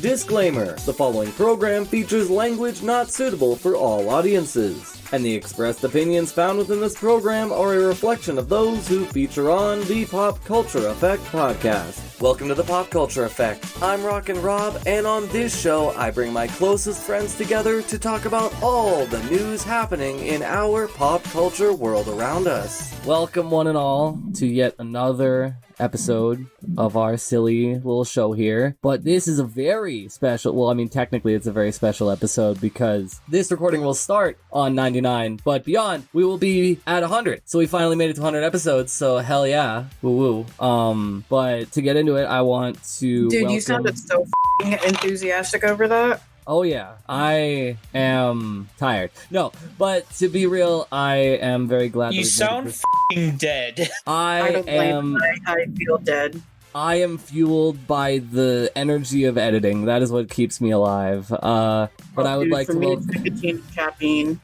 Disclaimer: the following program features language not suitable for all audiences, and the expressed opinions found within this program are a reflection of those who feature on the PopCulture Effect podcast. Welcome to the PopCulture Effect. I'm Rockin Rob, and on this show, I bring my closest friends together to talk about all the news happening in our pop culture world around us. Welcome, one and all, to yet another episode of our silly little show here. But this is a very special, well, I mean, technically it's a very special episode because this recording will start on 99, but beyond, we will be at 100. So we finally made it to 100 episodes, so hell yeah. Woo woo. But to get into it, I want to Dude, welcome... you sounded so f***ing enthusiastic over that. Oh yeah, I am tired. No, but to be real, I am very glad that you sound f***ing dead. I don't blame I feel dead. I am fueled by the energy of editing. That is what keeps me alive. But I would like to welcome... nicotine and caffeine.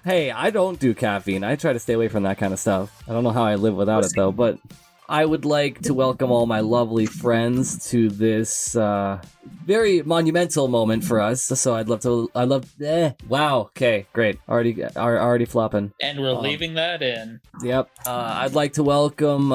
Hey, I don't do caffeine. I try to stay away from that kind of stuff. I don't know how I live without it though, but I would like to welcome all my lovely friends to this very monumental moment for us. So wow. Okay, great. Already flopping. And we're leaving that in. Yep. I'd like to welcome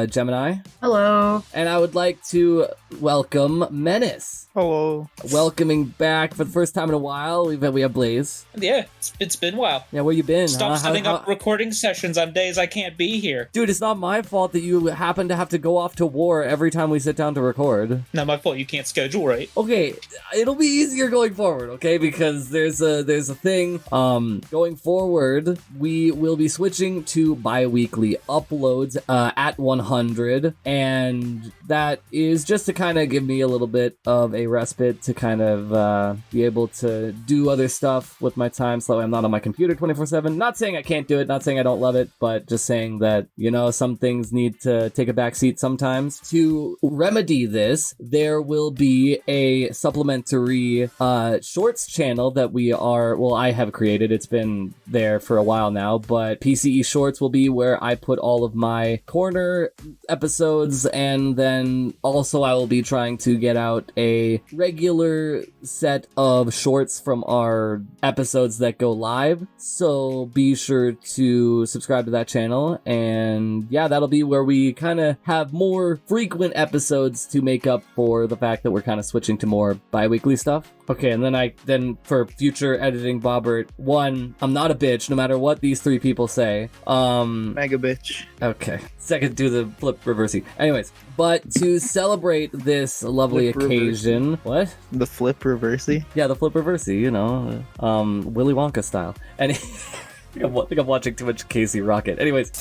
Gemini. Hello. And I would like to welcome Menace. Hello. Welcoming back for the first time in a while. We have Blaze. Yeah, it's been a while. Yeah, where you been? Stop setting up recording sessions on days I can't be here. Dude, it's not my fault that you happen to have to go off to war every time we sit down to record. Not my fault. You can't schedule right. Okay, it'll be easier going forward, okay? Because there's a thing. Going forward, we will be switching to bi-weekly uploads at 100, and that is just to kind of give me a little bit of a respite to kind of be able to do other stuff with my time so I'm not on my computer 24/7. Not saying I can't do it, not saying I don't love it, but just saying that, you know, some things need to take a back seat sometimes. To remedy this, there will be a supplementary shorts channel that I have created. It's been there for a while now, but PCE Shorts will be where I put all of my corner episodes, and then also I will be trying to get out a regular set of shorts from our episodes that go live. So be sure to subscribe to that channel, and yeah, that'll be where we kind of have more frequent episodes to make up for the fact that we're kind of switching to more bi-weekly stuff. Okay, and then for future editing, Bobbert, 1, I'm not a bitch, no matter what these 3 people say. Mega bitch. Okay. 2nd, do the flip reversey. Anyways, but to celebrate this lovely occasion... What? The flip reversey? Yeah, the flip reversey, you know, Willy Wonka style. And I think I'm watching too much Casey Rocket. Anyways...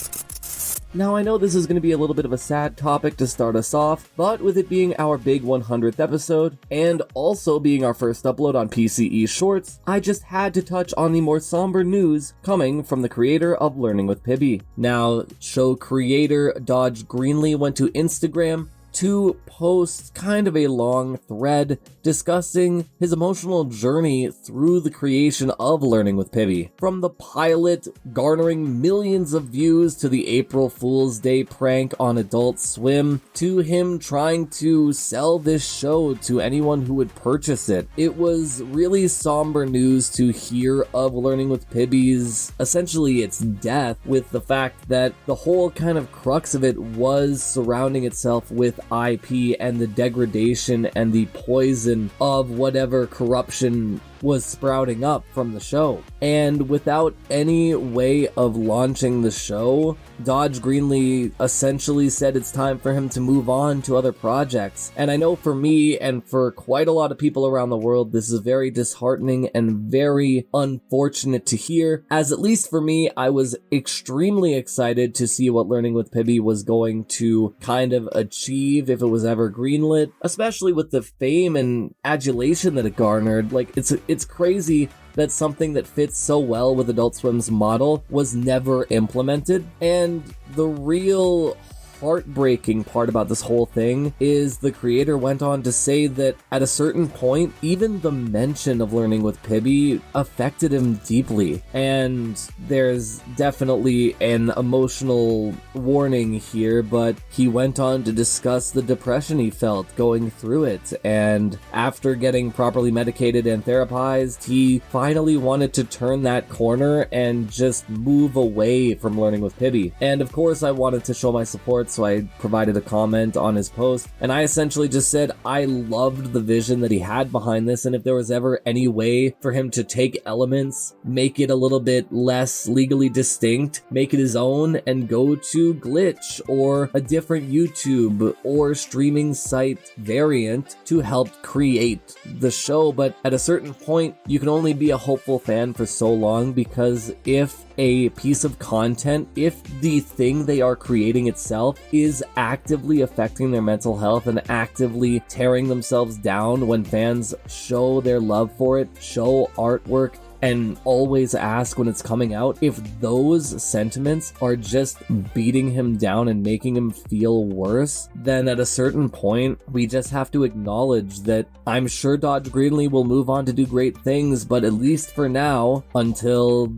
Now, I know this is going to be a little bit of a sad topic to start us off, but with it being our big 100th episode, and also being our first upload on PCE Shorts, I just had to touch on the more somber news coming from the creator of Learning with Pibby. Now, show creator Dodge Greenlee went to Instagram to post kind of a long thread discussing his emotional journey through the creation of Learning with Pibby. From the pilot garnering millions of views to the April Fool's Day prank on Adult Swim to him trying to sell this show to anyone who would purchase it. It was really somber news to hear of Learning with Pibby's, essentially its death, with the fact that the whole kind of crux of it was surrounding itself with IP and the degradation and the poison of whatever corruption was sprouting up from the show. And without any way of launching the show, Dodge Greenlee essentially said it's time for him to move on to other projects. And I know for me and for quite a lot of people around the world, this is very disheartening and very unfortunate to hear, as at least for me, I was extremely excited to see what Learning with Pibby was going to kind of achieve if it was ever greenlit, especially with the fame and adulation that it garnered. Like, it's crazy that something that fits so well with Adult Swim's model was never implemented. And the real heartbreaking part about this whole thing is the creator went on to say that at a certain point, even the mention of learning with Pibby affected him deeply. And there's definitely an emotional warning here, but he went on to discuss the depression he felt going through it. And after getting properly medicated and therapized, he finally wanted to turn that corner and just move away from learning with Pibby. And of course, I wanted to show my support, so I provided a comment on his post. And I essentially just said I loved the vision that he had behind this, and if there was ever any way for him to take elements, make it a little bit less legally distinct, make it his own, and go to Glitch or a different YouTube or streaming site variant to help create the show. But at a certain point, you can only be a hopeful fan for so long, because if a piece of content, if the thing they are creating itself is actively affecting their mental health and actively tearing themselves down when fans show their love for it, show artwork, and always ask when it's coming out, if those sentiments are just beating him down and making him feel worse, then at a certain point, we just have to acknowledge that I'm sure Dodge Greenlee will move on to do great things, but at least for now, until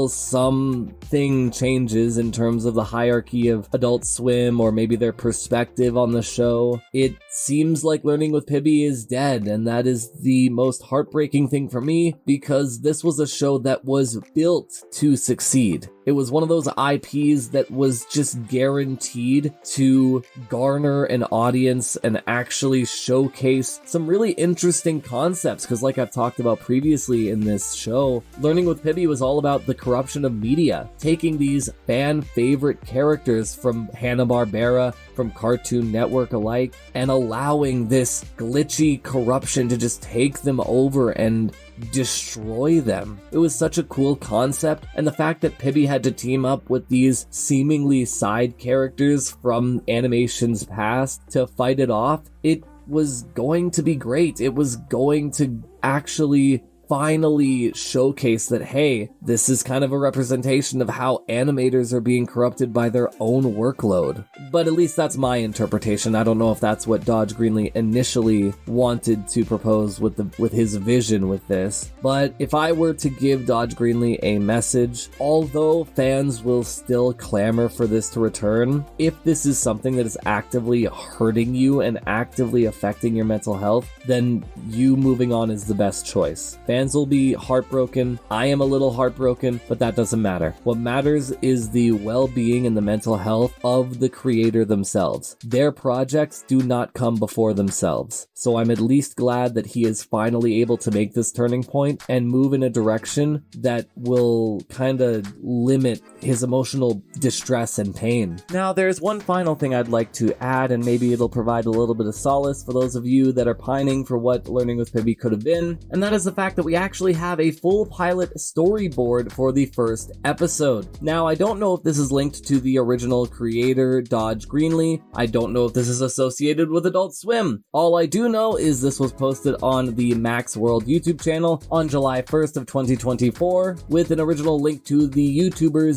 something changes in terms of the hierarchy of Adult Swim or maybe their perspective on the show, it seems like Learning with Pibby is dead, and that is the most heartbreaking thing for me, because this was a show that was built to succeed. It was one of those IPs that was just guaranteed to garner an audience and actually showcase some really interesting concepts, because like I've talked about previously in this show, Learning with Pibby was all about the corruption of media, taking these fan favorite characters from Hanna-Barbera, from Cartoon Network alike, and allowing this glitchy corruption to just take them over and destroy them. It was such a cool concept, and the fact that Pibby had to team up with these seemingly side characters from animation's past to fight it off, it was going to be great. It was going to actually finally showcase that, hey, this is kind of a representation of how animators are being corrupted by their own workload. But at least that's my interpretation. I don't know if that's what Dodge Greenlee initially wanted to propose with his vision with this. But if I were to give Dodge Greenlee a message, although fans will still clamor for this to return, if this is something that is actively hurting you and actively affecting your mental health, then you moving on is the best choice. Fans will be heartbroken. I am a little heartbroken, but that doesn't matter. What matters is the well-being and the mental health of the creator themselves. Their projects do not come before themselves. So I'm at least glad that he is finally able to make this turning point and move in a direction that will kind of limit his emotional distress and pain. Now, there's one final thing I'd like to add, and maybe it'll provide a little bit of solace for those of you that are pining for what Learning with Pibby could have been, and that is the fact that we actually have a full pilot storyboard for the first episode. Now, I don't know if this is linked to the original creator, Dodge Greenlee. I don't know if this is associated with Adult Swim. All I do know is this was posted on the Max World YouTube channel on July 1st of 2024 with an original link to the YouTuber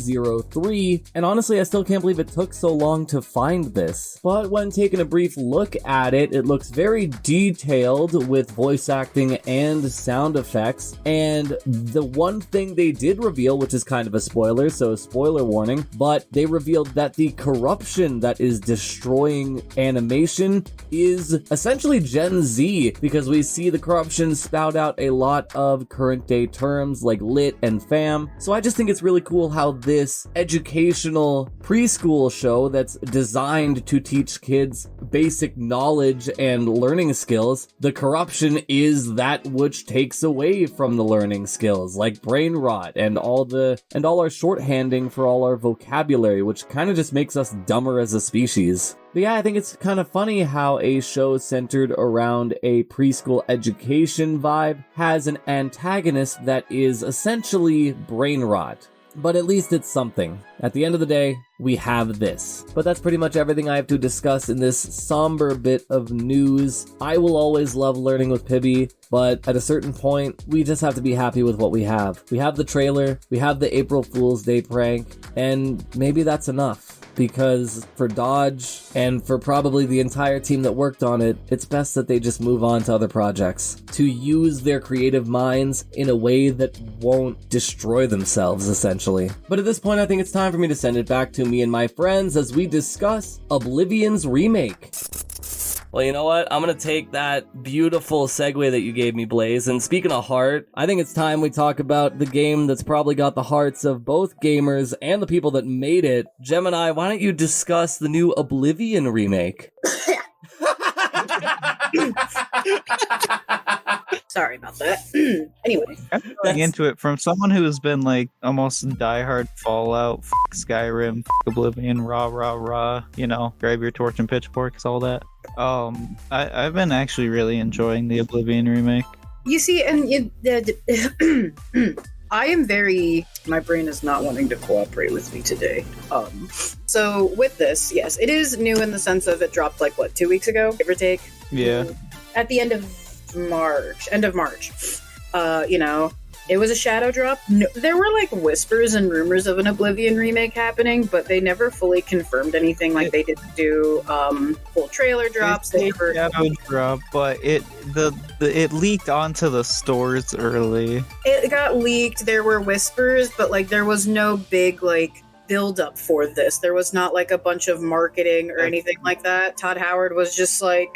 03, and honestly, I still can't believe it took so long to find this. But when taking a brief look at it, it looks very detailed with voice acting and sound effects. And the one thing they did reveal, which is kind of a spoiler, so spoiler warning, but they revealed that the corruption that is destroying animation is essentially Gen Z, because we see the corruption spout out a lot of current day terms like lit and fam. So I just think it's really cool how this educational preschool show that's designed to teach kids basic knowledge and learning skills, the corruption is that which takes away from the learning skills like brain rot and all our shorthanding for all our vocabulary, which kind of just makes us dumber as a species. But yeah, I think it's kind of funny how a show centered around a preschool education vibe has an antagonist that is essentially brain rot. But at least it's something. At the end of the day, we have this. But that's pretty much everything I have to discuss in this somber bit of news. I will always love Learning with Pibby, but at a certain point, we just have to be happy with what we have. We have the trailer, we have the April Fool's Day prank, and maybe that's enough. because for Dodge and for probably the entire team that worked on it, it's best that they just move on to other projects. To use their creative minds in a way that won't destroy themselves, essentially. But at this point, I think it's time for me to send it back to me and my friends as we discuss Oblivion's remake. Well, you know what? I'm gonna take that beautiful segue that you gave me, Blaze, and speaking of heart, I think it's time we talk about the game that's probably got the hearts of both gamers and the people that made it. Gemini, why don't you discuss the new Oblivion remake? Sorry about that. Anyway. Going into it from someone who has been like almost diehard Fallout, Skyrim, Oblivion, rah, you know, grab your torch and pitchforks, all that. I've been actually really enjoying the Oblivion remake. You see, and I am my brain is not wanting to cooperate with me today. So with this, yes, it is new in the sense of it dropped like, 2 weeks ago, give or take? Yeah. At the end of March. You know, it was a shadow drop. No, there were like whispers and rumors of an Oblivion remake happening, but they never fully confirmed anything. Like they didn't do full trailer drops. They never shadow drop, but it leaked onto the stores early. It got leaked. There were whispers, but like there was no big like build up for this. There was not like a bunch of marketing or anything like that. Todd Howard was just like,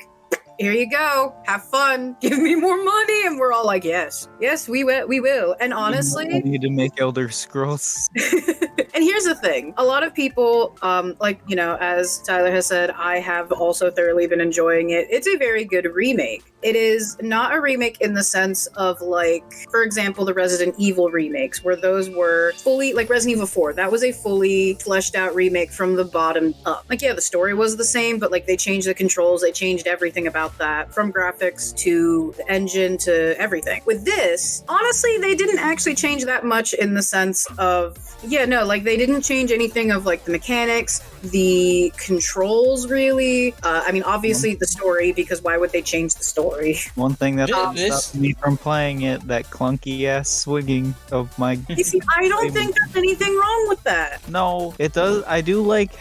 here you go, have fun, give me more money, and we're all like, yes, we will. And honestly, we need to make Elder Scrolls. And here's the thing, a lot of people, like, you know, as Tyler has said, I have also thoroughly been enjoying it. It's a very good remake. It is not a remake in the sense of like, for example, the Resident Evil remakes, where those were fully, like Resident Evil 4, that was a fully fleshed out remake from the bottom up. Like, yeah, the story was the same, but like they changed the controls, they changed everything about that, from graphics to the engine to everything. With this, honestly, they didn't actually change that much in the sense of, yeah, no, like they didn't change anything of like the mechanics, the controls really. I mean, obviously the story, because why would they change the story? One thing that stopped me from playing it, that clunky ass swinging of my. You see, I don't think there's anything wrong with that. No, it does. I do like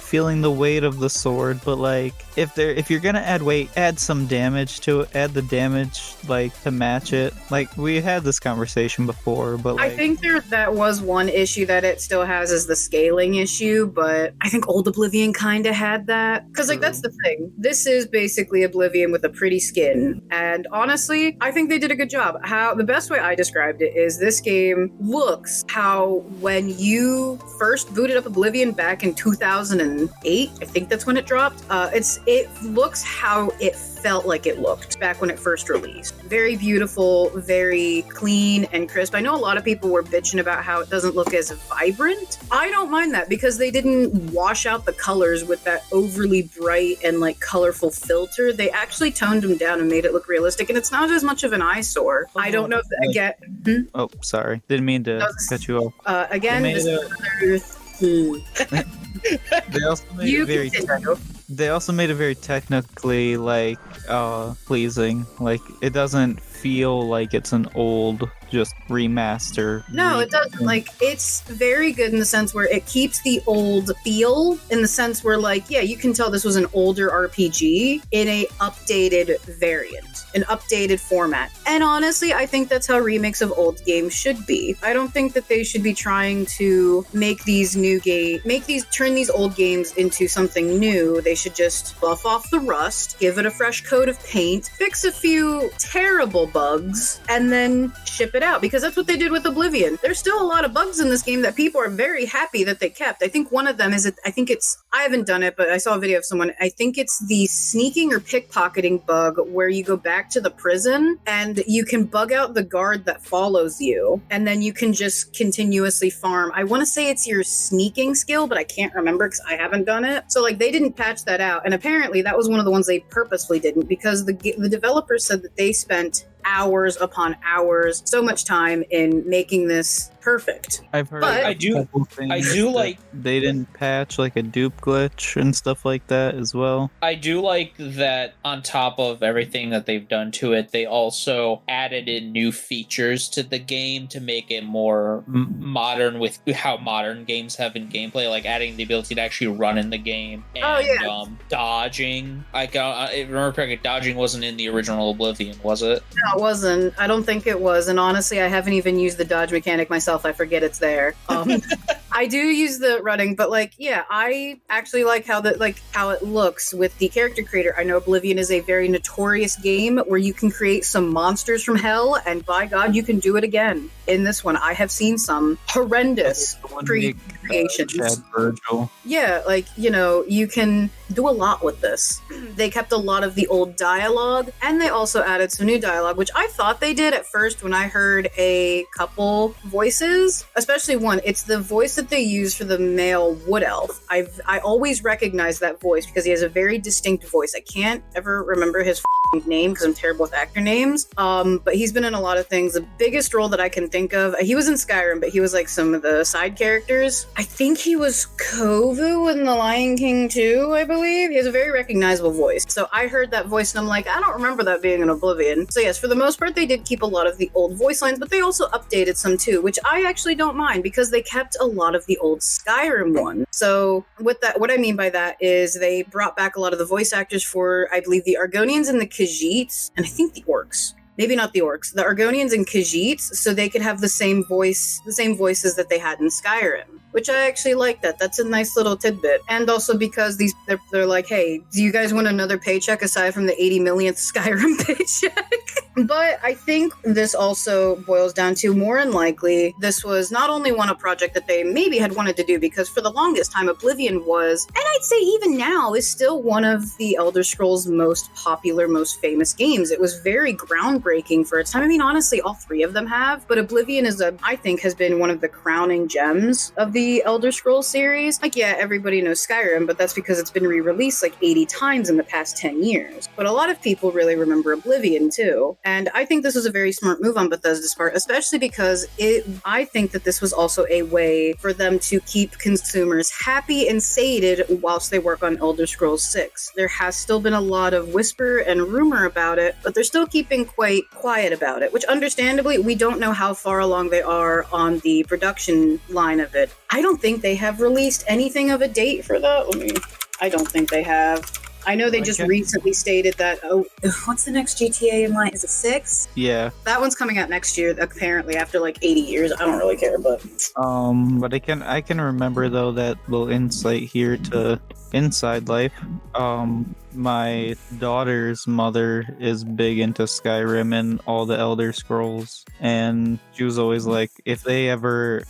feeling the weight of the sword, but like if you're gonna add weight, add some damage to it. Add the damage like to match it. Like we had this conversation before, but like, I think that was one issue that it still has is the scaling issue, but I think old Oblivion kind of had that. Because like that's the thing. This is basically Oblivion with a pretty skin. And honestly, I think they did a good job. How the best way I described it is this game looks how when you first booted up Oblivion back in 2008, I think that's when it dropped. It looks how it felt like it looked back when it first released. Very beautiful, very clean and crisp. I know a lot of people were bitching about how it doesn't look as vibrant. I don't mind that because they didn't wash out the colors with that overly bright and like colorful filter. They actually toned them down and made it look realistic, and it's not as much of an eyesore. I don't know if again. Oh, sorry, didn't mean to cut you off. Again, they also made it very technically like pleasing. Like it doesn't feel like it's an old just remaster. No, it doesn't. Like it's very good in the sense where it keeps the old feel, in the sense where like, yeah, you can tell this was an older RPG in a updated variant, an updated format. And honestly, I think that's how remakes of old games should be. I don't think that they should be trying to make these turn these old games into something new. They should just buff off the rust, give it a fresh coat of paint, fix a few terrible bugs, and then ship it out, because that's what they did with Oblivion. There's still a lot of bugs in this game that people are very happy that they kept. I think one of them is, I haven't done it, but I saw a video of someone, I think it's the sneaking or pickpocketing bug where you go back to the prison and you can bug out the guard that follows you, and then you can just continuously farm. I want to say it's your sneaking skill, but I can't remember because I haven't done it. So like they didn't patch that out, and apparently that was one of the ones they purposefully didn't, because the developers said that they spent hours upon hours, so much time in making this perfect. I've heard But- a I do- couple things I do that like- they didn't patch like a dupe glitch and stuff like that as well. I do like that on top of everything that they've done to it, they also added in new features to the game to make it more modern with how modern games have in gameplay, like adding the ability to actually run in the game and dodging. If I remember correctly, dodging wasn't in the original Oblivion, was it? No, it wasn't. I don't think it was. And honestly, I haven't even used the dodge mechanic myself. I forget it's there. I do use the running, but like, yeah, I actually like how it looks with the character creator. I know Oblivion is a very notorious game where you can create some monsters from hell, and by God, you can do it again. In this one, I have seen some horrendous creations. Chad Virgil. Yeah, like, you know, you can do a lot with this. They kept a lot of the old dialogue, and they also added some new dialogue, which I thought they did at first when I heard a couple voices, especially one. It's the voice that they use for the male wood elf. I always recognize that voice because he has a very distinct voice. I can't ever remember his name because I'm terrible with actor names. But he's been in a lot of things. The biggest role that I can think of, he was in Skyrim, but he was like some of the side characters. I think he was Kovu in The Lion King too, I believe. He has a very recognizable voice. So I heard that voice and I'm like, I don't remember that being in Oblivion. So yes, for the most part, they did keep a lot of the old voice lines, but they also updated some too, which I actually don't mind because they kept a lot of the old Skyrim ones. So with that, what I mean by that is they brought back a lot of the voice actors for, I believe, the Argonians and the Khajiits, and I think the orcs. Maybe not the orcs, the Argonians and Khajiits, so they could have the same voices that they had in Skyrim, which I actually like that. That's a nice little tidbit. And also because they're like, hey, do you guys want another paycheck aside from the 80 millionth Skyrim paycheck? But I think this also boils down to, more than likely, this was not only a project that they maybe had wanted to do, because for the longest time, Oblivion was, and I'd say even now, is still one of the Elder Scrolls' most popular, most famous games. It was very groundbreaking for its time. I mean, honestly, all three of them have, but Oblivion I think, has been one of the crowning gems of the Elder Scrolls series. Like, yeah, everybody knows Skyrim, but that's because it's been re-released like 80 times in the past 10 years. But a lot of people really remember Oblivion too. And I think this was a very smart move on Bethesda's part, especially because I think that this was also a way for them to keep consumers happy and sated whilst they work on Elder Scrolls 6. There has still been a lot of whisper and rumor about it, but they're still keeping quite quiet about it, which understandably, we don't know how far along they are on the production line of it. I don't think they have released anything of a date for that. I don't think they have. I know they just recently stated that, what's the next GTA in line? Is it 6? Yeah. That one's coming out next year, apparently, after like 80 years. I don't really care, but... But I can remember, though, that little insight here to Inside Life. My daughter's mother is big into Skyrim and all the Elder Scrolls, and she was always like, if they ever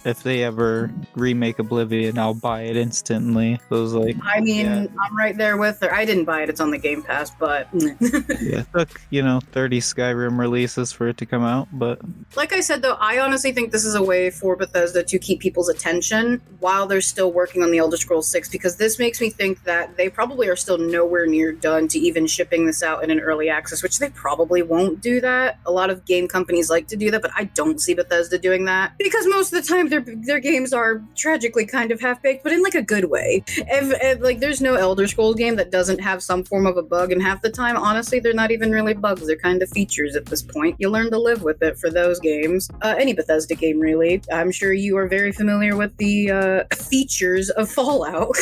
remake Oblivion, I'll buy it instantly. So it was like, I'm right there with her. I didn't buy it, it's on the Game Pass, but yeah, it took 30 Skyrim releases for it to come out, but like I said, though, I honestly think this is a way for Bethesda to keep people's attention while they're still working on the Elder Scrolls 6, because this makes me think that they probably are still nowhere near done to even shipping this out in an early access, which they probably won't do that. A lot of game companies like to do that, but I don't see Bethesda doing that, because most of the time their games are tragically kind of half-baked, but in like a good way. Like, there's no Elder Scrolls game that doesn't have some form of a bug, and half the time, honestly, they're not even really bugs. They're kind of features at this point. You learn to live with it for those games. Any Bethesda game, really. I'm sure you are very familiar with the features of Fallout.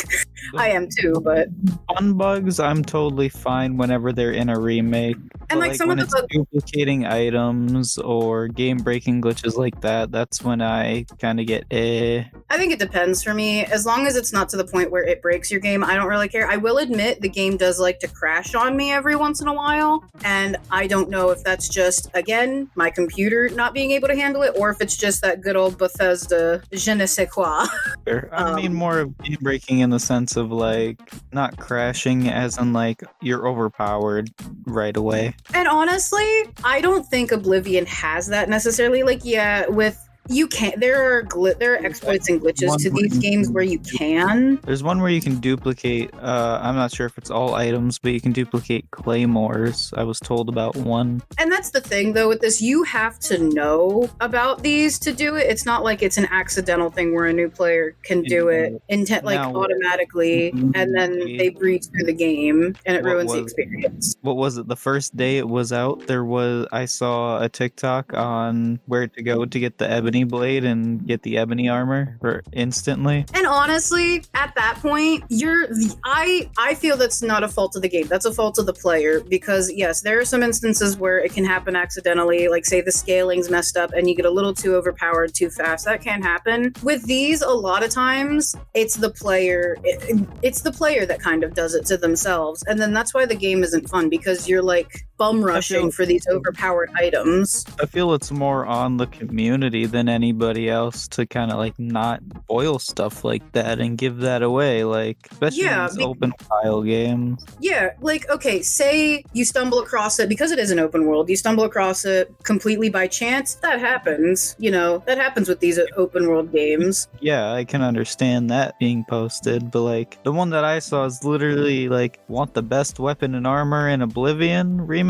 I am too, but... Fun bugs, I'm totally fine whenever they're in a remake. And But like some when of the it's duplicating items or game-breaking glitches like that, that's when I kind of get I think it depends for me. As long as it's not to the point where it breaks your game, I don't really care. I will admit the game does like to crash on me every once in a while, and I don't know if that's just, again, my computer not being able to handle it, or if it's just that good old Bethesda je ne sais quoi. I mean more of game-breaking in the sense of like not crashing as in like you're overpowered right away. And honestly, I don't think Oblivion has that necessarily. Like, yeah, with You can't. There are exploits and glitches to these games where you can. There's one where you can duplicate. I'm not sure if it's all items, but you can duplicate claymores. I was told about one. And that's the thing, though, with this, you have to know about these to do it. It's not like it's an accidental thing where a new player can do it automatically, and then they breach through the game, and it ruins the experience. What was it? The first day it was out, I saw a TikTok on where to go to get the ebony blade and get the ebony armor instantly. And honestly, at that point, I feel that's not a fault of the game. That's a fault of the player, because yes, there are some instances where it can happen accidentally, like say the scaling's messed up and you get a little too overpowered too fast. That can happen. With these, a lot of times it's the player that kind of does it to themselves. And then that's why the game isn't fun, because you're like bum rushing for these overpowered items. I feel it's more on the community than anybody else to kind of like not spoil stuff like that and give that away, like especially in these open file games. Yeah, like okay, say you stumble across it, because it is an open world, you stumble across it completely by chance. That happens, that happens with these open world games. Yeah, I can understand that being posted, but like the one that I saw is literally like, want the best weapon and armor in Oblivion remake?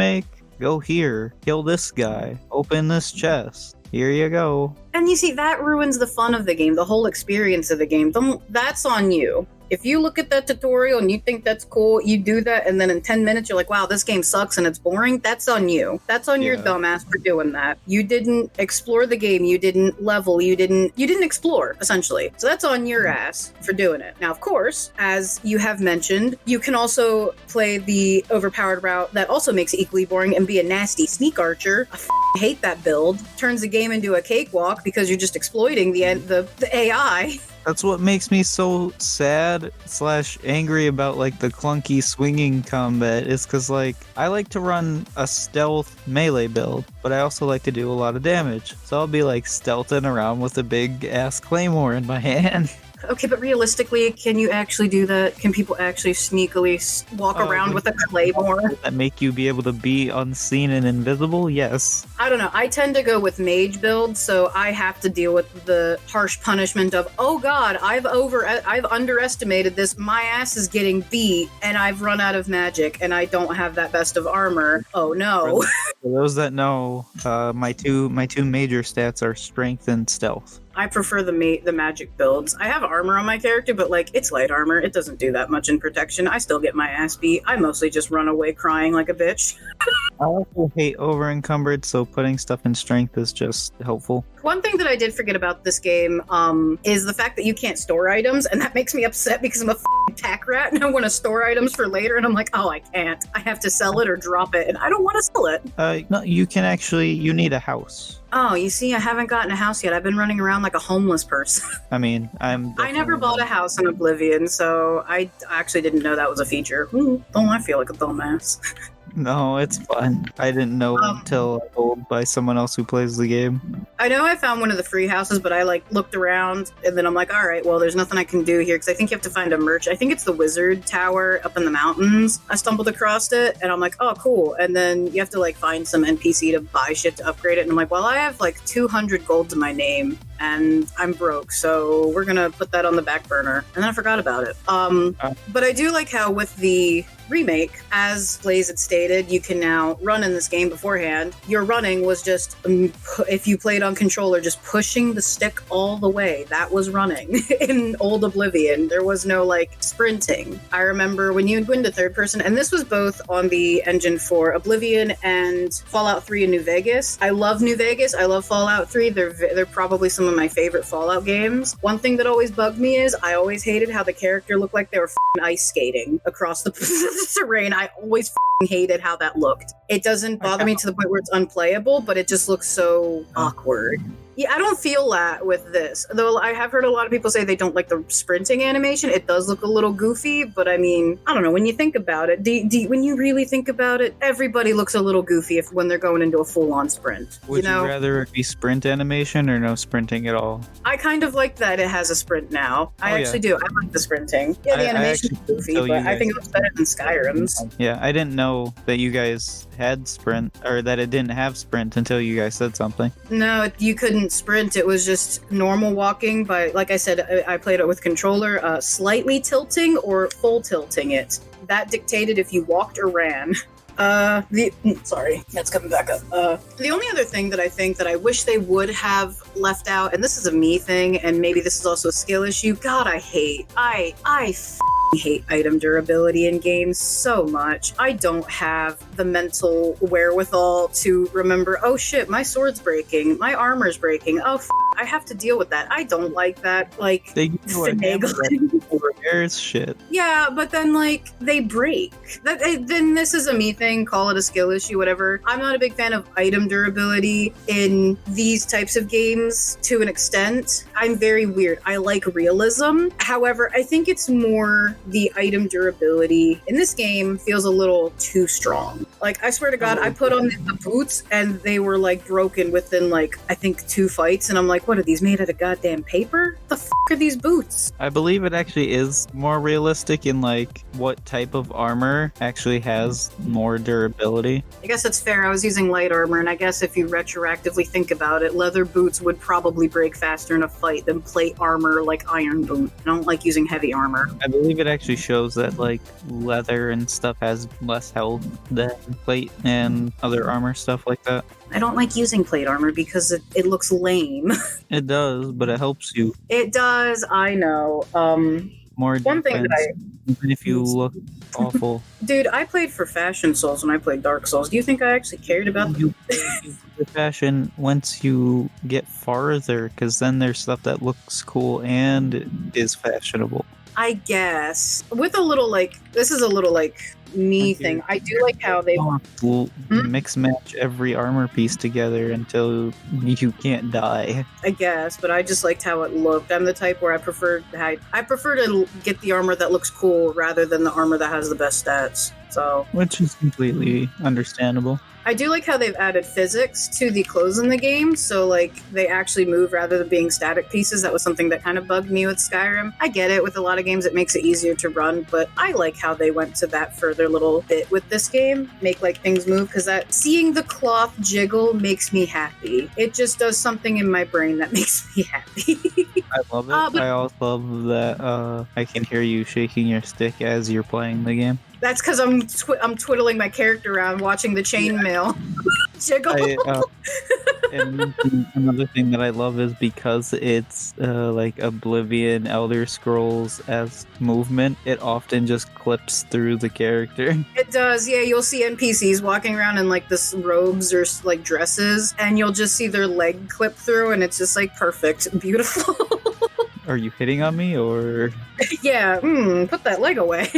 Go here, kill this guy, open this chest. Here you go. And you see, that ruins the fun of the game, the whole experience of the game. That's on you. If you look at that tutorial and you think that's cool, you do that, and then in 10 minutes you're like, wow, this game sucks and it's boring, that's on you. That's on your dumbass for doing that. You didn't explore the game, you didn't level, you didn't explore, essentially. So that's on your ass for doing it. Now, of course, as you have mentioned, you can also play the overpowered route that also makes it equally boring and be a nasty sneak archer. I hate that build. Turns the game into a cakewalk because you're just exploiting the AI. That's what makes me so sad / angry about like the clunky swinging combat, is because like I like to run a stealth melee build, but I also like to do a lot of damage. So I'll be like stealthing around with a big ass claymore in my hand. Okay, but realistically, can you actually do that? Can people actually sneakily walk around with a claymore? That make you be able to be unseen and invisible? Yes. I don't know. I tend to go with mage builds, so I have to deal with the harsh punishment of, oh god, I've underestimated this. My ass is getting beat, and I've run out of magic, and I don't have that best of armor. Oh no. For those that know, my two major stats are strength and stealth. I prefer the magic builds. I have armor on my character, but like it's light armor. It doesn't do that much in protection. I still get my ass beat. I mostly just run away crying like a bitch. I also hate over encumbered, so putting stuff in strength is just helpful. One thing that I did forget about this game is the fact that you can't store items, and that makes me upset because I'm a tack rat and I want to store items for later, and I'm like, oh, I can't. I have to sell it or drop it, and I don't want to sell it. No, you can actually, you need a house. Oh, you see, I haven't gotten a house yet. I've been running around like a homeless person. I mean, I never bought a house in Oblivion, so I actually didn't know that was a feature. Don't I feel like a dumbass? No, it's fun. I didn't know until told by someone else who plays the game. I know I found one of the free houses, but I looked around and then I'm like, all right, well, there's nothing I can do here because I think you have to find a merch. I think it's the Wizard Tower up in the mountains. I stumbled across it and I'm like, oh, cool. And then you have to find some NPC to buy shit to upgrade it. And I'm like, well, I have 200 gold to my name and I'm broke, so we're gonna put that on the back burner. And then I forgot about it. But I do like how with the remake, as Blaze had stated, you can now run in this game beforehand. Your running was just, if you played on controller, just pushing the stick all the way. That was running. In old Oblivion, there was no sprinting. I remember when you would go into third person, and this was both on the engine for Oblivion and Fallout 3 and New Vegas. I love New Vegas. I love Fallout 3. They're probably some of my favorite Fallout games. One thing that always bugged me is I always hated how the character looked like they were ice skating across the terrain. I always hated how that looked. It doesn't bother me to the point where it's unplayable, but it just looks so awkward. Yeah, I don't feel that with this. Though I have heard a lot of people say they don't like the sprinting animation. It does look a little goofy, but I mean, I don't know. When you think about it, when you really think about it, everybody looks a little goofy when they're going into a full-on sprint. Would you rather it be sprint animation or no sprinting at all? I kind of like that it has a sprint now. I actually do. I like the sprinting. Yeah, the animation is goofy, but I think it looks better than Skyrim's. Yeah, I didn't know that you guys had sprint, or that it didn't have sprint until you guys said something. No, you couldn't didn't sprint. It was just normal walking. But like I said, I played it with controller, slightly tilting or full tilting it. That dictated if you walked or ran. Sorry, that's coming back up. The only other thing that I think that I wish they would have left out, and this is a me thing, and maybe this is also a skill issue. God, I hate item durability in games so much. I don't have the mental wherewithal to remember, oh shit, my sword's breaking, my armor's breaking, I have to deal with that. I don't like that, like, They give you a hammer finagling. or airs shit. Yeah, but then, like, they break. Then this is a me thing, call it a skill issue, whatever. I'm not a big fan of item durability in these types of games to an extent. I'm very weird. I like realism. However, I think it's more the item durability in this game feels a little too strong. Like, I swear to God, I put on the boots and they were, like, broken within, like, I think 2 fights, and I'm like, what are these made out of goddamn paper? The f*** are these boots? I believe it actually is more realistic in like what type of armor actually has more durability. I guess that's fair. I was using light armor, and I guess if you retroactively think about it, leather boots would probably break faster in a fight than plate armor like iron boot. I don't like using heavy armor. I believe it actually shows that like leather and stuff has less health than plate and other armor stuff like that. I don't like using plate armor because it looks lame. It does, but it helps you. It does, I know. More One thing defense, that even if you look awful. Dude, I played for Fashion Souls when I played Dark Souls. Do you think I actually cared about You the fashion once you get farther, because then there's stuff that looks cool and is fashionable. I guess. With a little, like, this is a little, like, me thing. I do like how they... We'll mix match every armor piece together until you can't die. I guess, but I just liked how it looked. I'm the type where I prefer to get the armor that looks cool rather than the armor that has the best stats. So, Which is completely understandable. I do like how they've added physics to the clothes in the game, so like they actually move rather than being static pieces. That was something that kind of bugged me with Skyrim. I get it, with a lot of games it makes it easier to run, but I like how they went to that further little bit with this game, make like things move, because that seeing the cloth jiggle makes me happy. It just does something in my brain that makes me happy. I love it. I also love that I can hear you shaking your stick as you're playing the game. That's because I'm twiddling my character around watching the chainmail jiggle. And another thing that I love is because it's like Oblivion, Elder Scrolls as movement, it often just clips through the character. It does, yeah. You'll see NPCs walking around in like this robes or like dresses, and you'll just see their leg clip through, and it's just like perfect, beautiful. Are you hitting on me or? Yeah, put that leg away.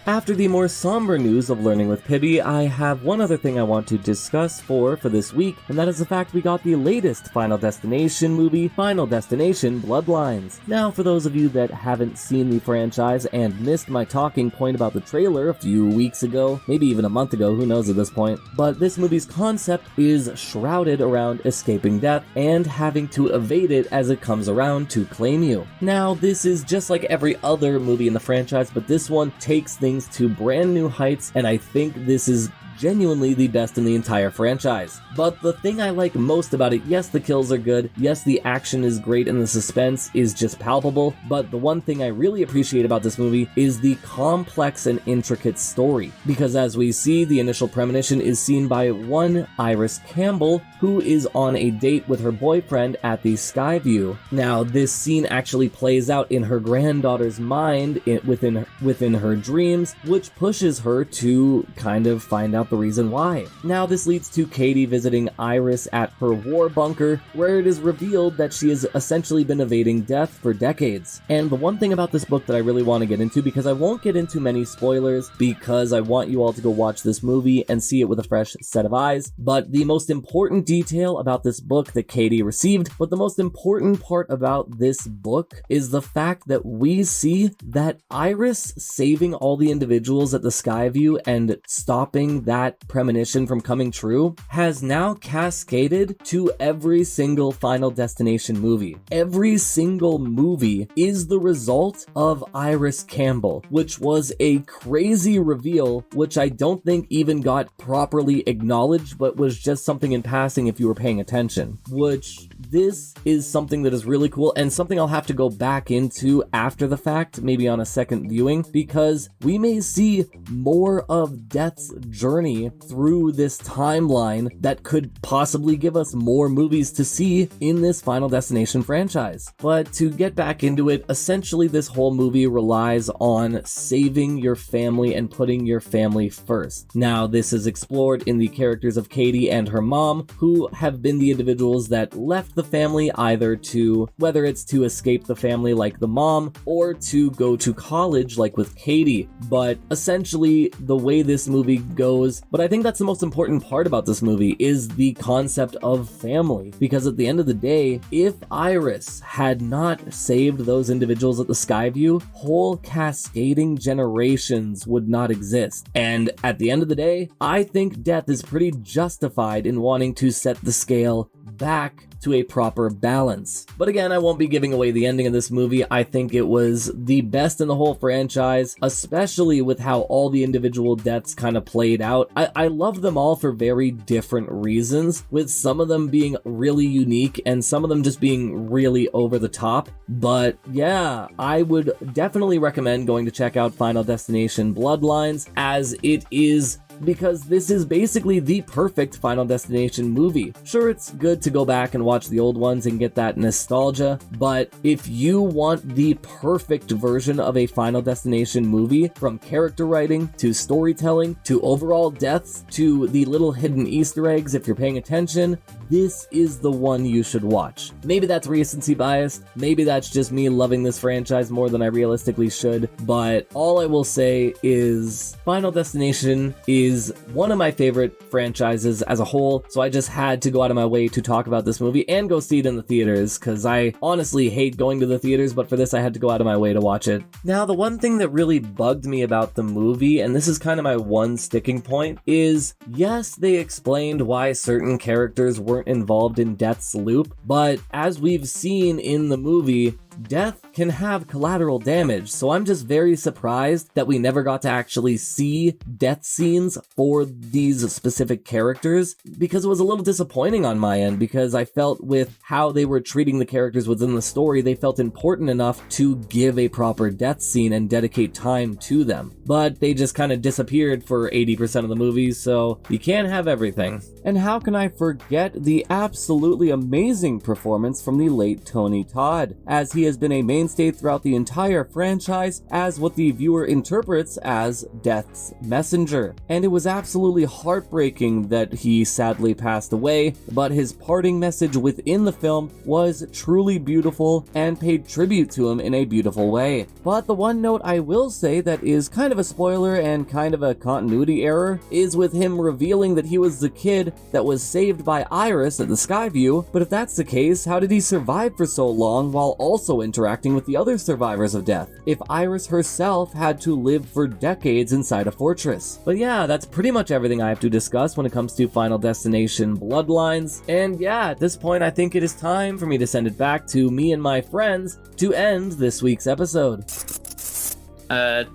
After the more somber news of learning with Pibby, I have one other thing I want to discuss for this week, and that is the fact we got the latest Final Destination movie, Final Destination Bloodlines. Now, for those of you that haven't seen the franchise and missed my talking point about the trailer a few weeks ago, maybe even a month ago, who knows at this point, but this movie's concept is shrouded around escaping death and having to evade it as it comes around to claim you. Now, this is just like every other movie in the franchise, but this one takes things to brand new heights, and I think this is genuinely the best in the entire franchise. But the thing I like most about it, yes, the kills are good, yes, the action is great, and the suspense is just palpable, but the one thing I really appreciate about this movie is the complex and intricate story. Because as we see, the initial premonition is seen by one Iris Campbell, who is on a date with her boyfriend at the Skyview. Now, this scene actually plays out in her granddaughter's mind within her dreams, which pushes her to kind of find out the reason why. Now, this leads to Katie visiting Iris at her war bunker, where it is revealed that she has essentially been evading death for decades. And the one thing about this book that I really want to get into, because I won't get into many spoilers, because I want you all to go watch this movie and see it with a fresh set of eyes, but the most important detail about this book that Katie received, but the most important part about this book is the fact that we see that Iris saving all the individuals at the Skyview and stopping that that premonition from coming true has now cascaded to every single Final Destination movie. Every single movie is the result of Iris Campbell, which was a crazy reveal, which I don't think even got properly acknowledged, but was just something in passing if you were paying attention. Which, this is something that is really cool, and something I'll have to go back into after the fact, maybe on a second viewing, because we may see more of Death's journey through this timeline that could possibly give us more movies to see in this Final Destination franchise. But to get back into it, essentially this whole movie relies on saving your family and putting your family first. Now, this is explored in the characters of Katie and her mom, who have been the individuals that left the family either to, whether it's to escape the family like the mom, or to go to college like with Katie. But essentially, the way this movie goes, but I think that's the most important part about this movie, is the concept of family. Because at the end of the day, if Iris had not saved those individuals at the Skyview, whole cascading generations would not exist. And at the end of the day, I think Death is pretty justified in wanting to set the scale back to a proper balance. But again, I won't be giving away the ending of this movie. I think it was the best in the whole franchise, especially with how all the individual deaths kind of played out. I love them all for very different reasons, with some of them being really unique and some of them just being really over the top. But yeah, I would definitely recommend going to check out Final Destination Bloodlines, as it is, because this is basically the perfect Final Destination movie. Sure, it's good to go back and watch the old ones and get that nostalgia, but if you want the perfect version of a Final Destination movie, from character writing to storytelling to overall deaths to the little hidden Easter eggs if you're paying attention, this is the one you should watch. Maybe that's recency bias, maybe that's just me loving this franchise more than I realistically should, but all I will say is Final Destination is one of my favorite franchises as a whole, so I just had to go out of my way to talk about this movie and go see it in the theaters, because I honestly hate going to the theaters, but for this I had to go out of my way to watch it. Now, the one thing that really bugged me about the movie, and this is kind of my one sticking point, is yes, they explained why certain characters weren't involved in Death's loop, but as we've seen in the movie, Death can have collateral damage, so I'm just very surprised that we never got to actually see death scenes for these specific characters, because it was a little disappointing on my end, because I felt with how they were treating the characters within the story, they felt important enough to give a proper death scene and dedicate time to them. But they just kind of disappeared for 80% of the movie, so you can't have everything. And how can I forget the absolutely amazing performance from the late Tony Todd, as he has been a mainstay throughout the entire franchise as what the viewer interprets as Death's messenger. And it was absolutely heartbreaking that he sadly passed away, but his parting message within the film was truly beautiful and paid tribute to him in a beautiful way. But the one note I will say that is kind of a spoiler and kind of a continuity error is with him revealing that he was the kid that was saved by Iris at the Skyview. But if that's the case, how did he survive for so long while also interacting with the other survivors of death, if Iris herself had to live for decades inside a fortress? But yeah, that's pretty much everything I have to discuss when it comes to Final Destination Bloodlines. And yeah, at this point I think it is time for me to send it back to me and my friends to end this week's episode.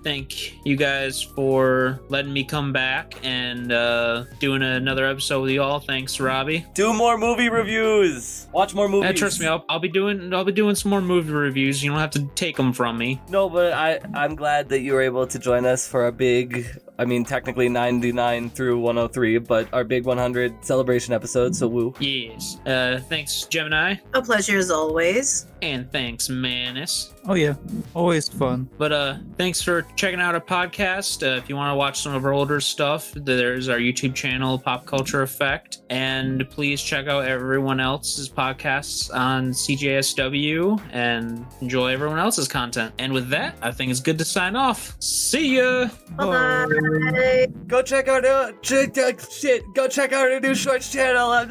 Thank you guys for letting me come back and doing another episode with you all. Thanks, Robbie. Do more movie reviews. Watch more movies. Trust me, I'll be doing some more movie reviews. You don't have to take them from me. No, but I'm glad that you were able to join us for our big, I mean, technically 99 through 103, but our big 100 celebration episode, so woo. Yes. Thanks, Gemini. A pleasure as always. And thanks, Menace. Oh yeah, always fun. But thanks for checking out our podcast. If you want to watch some of our older stuff, there's our YouTube channel, PopCulture Effect. And please check out everyone else's podcasts on CJSW and enjoy everyone else's content. And with that, I think it's good to sign off. See ya! Bye. Go check out our new Shorts channel.